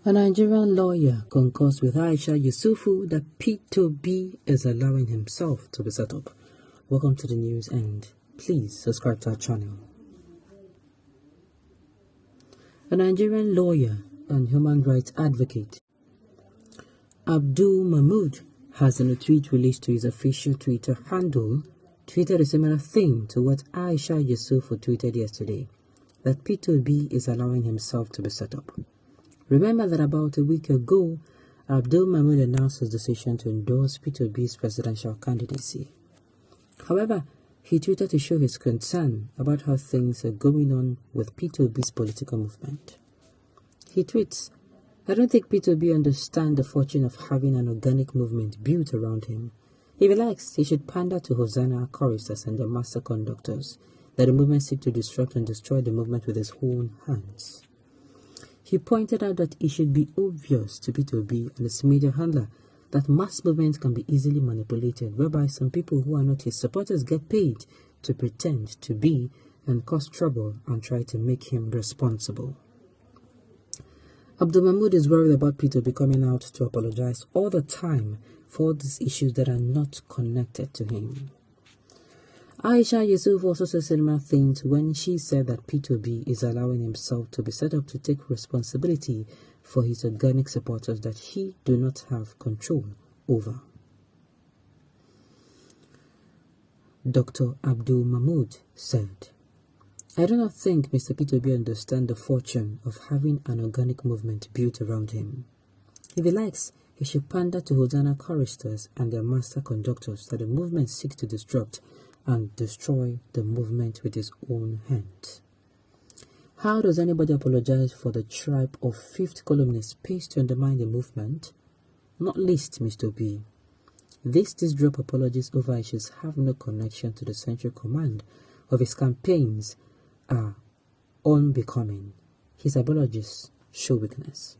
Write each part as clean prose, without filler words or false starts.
A Nigerian lawyer concurs with Aisha Yusufu that P2B is allowing himself to be set up. Welcome to the news and please subscribe to our channel. A Nigerian lawyer and human rights advocate, Abdul Mahmood, has in a tweet released to his official Twitter handle tweeted a similar thing to what Aisha Yusufu tweeted yesterday, that P2B is allowing himself to be set up. Remember that about a week ago, Abdul Mahmoud announced his decision to endorse P2B's presidential candidacy. However, he tweeted to show his concern about how things are going on with P2B's political movement. He tweets, "I don't think P2B understand the fortune of having an organic movement built around him. If he likes, he should pander to Hosanna choristers and their master conductors, that the movement seek to disrupt and destroy the movement with his own hands." He pointed out that it should be obvious to P2B and its media handler that mass movements can be easily manipulated, whereby some people who are not his supporters get paid to pretend to be and cause trouble and try to make him responsible. Abdul Mahmoud is worried about P2B coming out to apologize all the time for all these issues that are not connected to him. Aisha Yusuf also said similar things when she said that P2B is allowing himself to be set up to take responsibility for his organic supporters that he do not have control over. Dr. Abdul Mahmoud said, "I do not think Mr. P2B understands the fortune of having an organic movement built around him. If he likes, he should pander to Hosanna choristers and their master conductors that the movement seeks to disrupt and destroy the movement with his own hands. How does anybody apologize for the tribe of fifth columnists pays to undermine the movement? Not least Mr. B. These drop apologies over issues have no connection to the central command of his campaigns are unbecoming. His apologies show weakness.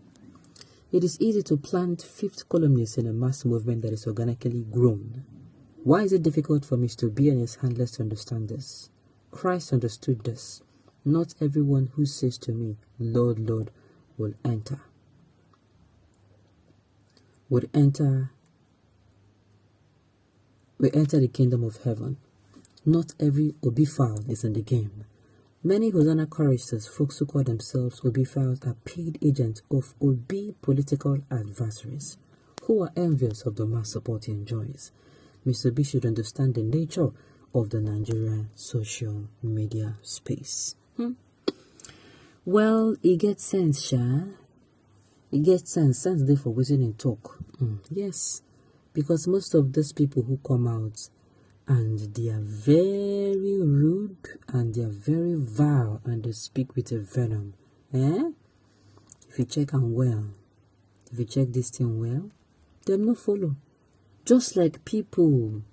It is easy to plant fifth columnists in a mass movement that is organically grown. Why is it difficult for Mr. B and his handlers to understand this? Christ understood this. Not everyone who says to me, 'Lord, Lord,' will enter the kingdom of heaven. Not every Obiphile is in the game. Many Hosanna choristers, folks who call themselves Obiphiles, are paid agents of Obi political adversaries who are envious of the mass support he enjoys. Mr. B should understand the nature of the Nigerian social media space." Well, it gets sense, Sha. It gets sense. Sense there for waiting and talk. Yes, because most of these people who come out and they are very rude and they are very vile and they speak with a venom. If you check them well, if you check this thing well, them no follow. Just like people,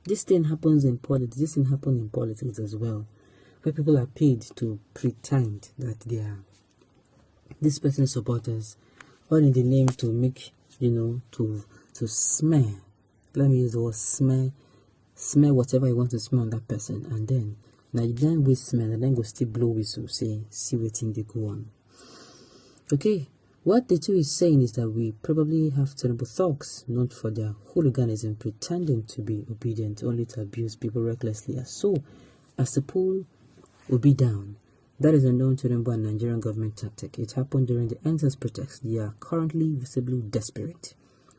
this thing happens in politics. This thing happens in politics as well, where people are paid to pretend that they are this person's supporters, all in the name to make, to smear. Let me use the word smear whatever you want to smear on that person, and then we smear, and then go still blow whistle, say, see what thing they go on. Okay. What the two is saying is that we probably have terrible thugs known for their hooliganism, pretending to be obedient only to abuse people recklessly as the pool will be down. That is a known Tinubu and Nigerian government tactic. It happened during the NSAS protest. They are currently visibly desperate.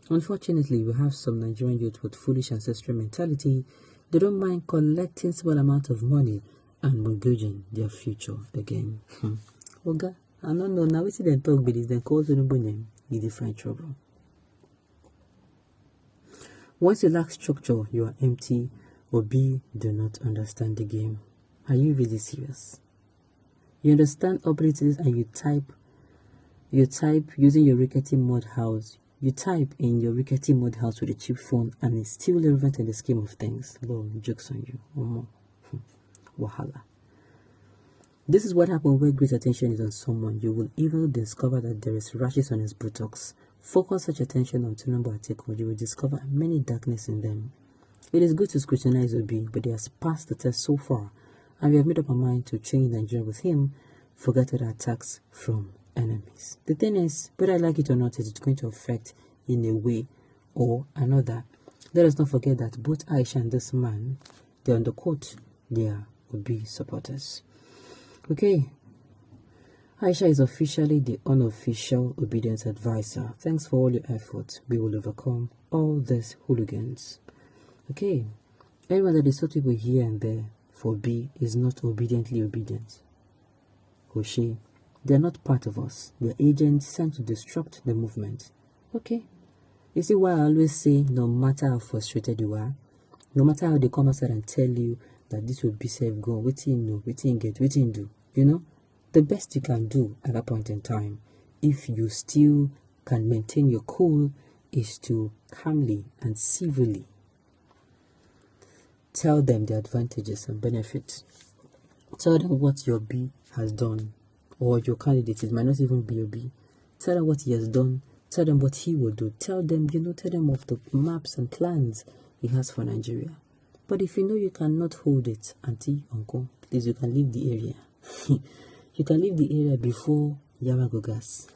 Unfortunately, we have some Nigerian youth with foolish ancestral mentality. They don't mind collecting small amount of money and mortgaging their future again. Oga. I don't know, now we see them talk with this, then call to the name, you define trouble. Once you lack structure, you are empty, or B, do not understand the game. Are you really serious? You understand operators and you type using your rickety mud house. You type in your rickety mud house with a cheap phone and it's still relevant in the scheme of things. Lord, jokes on you. Wahala. This is what happens where great attention is on someone. You will even discover that there is rashes on his buttocks. Focus such attention on Tinubu article, you will discover many darkness in them. It is good to scrutinize Obi, but he has passed the test so far, and we have made up our mind to change Nigeria with him, forget other attacks from enemies. The thing is, whether I like it or not, it's going to affect in a way or another. Let us not forget that both Aisha and this man, they're on the court. They are Obi supporters. Okay. Aisha is officially the unofficial obedience advisor. Thanks for all your efforts. We will overcome all these hooligans. Okay. Anyone that is taught people here and there for B is not obediently obedient. Hoshi, they are not part of us. They are agents sent to disrupt the movement. Okay. You see why I always say, no matter how frustrated you are, no matter how they come outside and tell you that this will be safe, go, waiting, no, waiting, get, waiting, do. You know, the best you can do at that point in time, if you still can maintain your cool, is to calmly and civilly tell them the advantages and benefits. Tell them what your B has done, or your candidate, it might not even be your B. Tell them what he has done. Tell them what he will do. Tell them, tell them of the maps and plans he has for Nigeria. But if you know you cannot hold it, auntie, uncle, please, you can leave the area. You can leave the area before Yamagogas.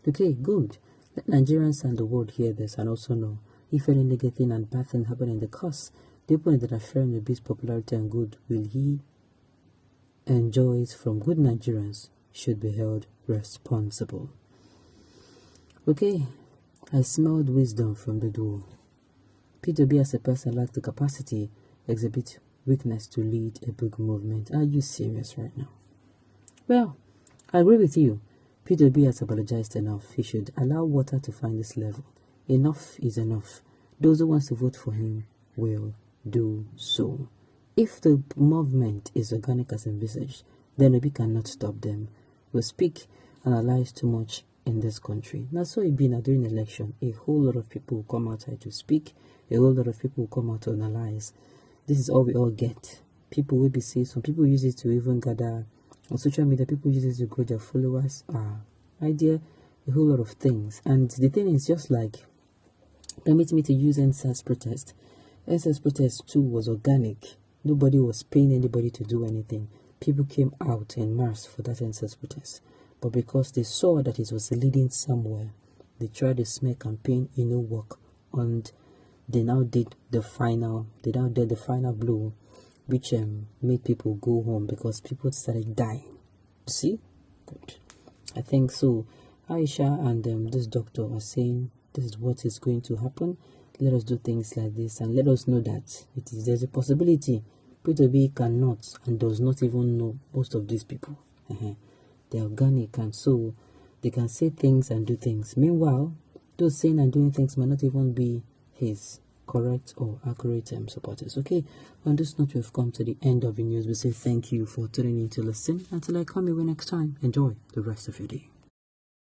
Okay, good. Let Nigerians and the world hear this and also know if any negative and bad thing happen in the course, the people that are fearing the beast popularity and good will he enjoys from good Nigerians should be held responsible. Okay, I smelled wisdom from the door. P2B as a person lacks the capacity, exhibit weakness to lead a big movement. Are you serious right now? Well, I agree with you. P2B has apologized enough. He should allow water to find this level. Enough is enough. Those who want to vote for him will do so. If the movement is organic as envisaged, then Obi cannot stop them. We speak and analyze too much in this country. Now, so it been during election, a whole lot of people will come outside to speak, a whole lot of people will come out to analyze. This is all we all get. People will be saying, some people use it to even gather on social media, people use it to grow their followers. Idea, a whole lot of things. And the thing is just like, permit me to use NSAS protest. NSAS protest too was organic. Nobody was paying anybody to do anything. People came out en masse for that NSAS protest. But because they saw that it was leading somewhere, they tried a smear campaign, work. And they now did the final blow, which made people go home because people started dying. See? Good. I think so. Aisha and this doctor are saying this is what is going to happen. Let us do things like this and let us know that there's a possibility P2B cannot and does not even know most of these people. They're organic and so they can say things and do things. Meanwhile, those saying and doing things might not even be his correct or accurate supporters. Okay, on this note, we've come to the end of the news. We say thank you for tuning in to listen. Until I come your way next time, enjoy the rest of your day.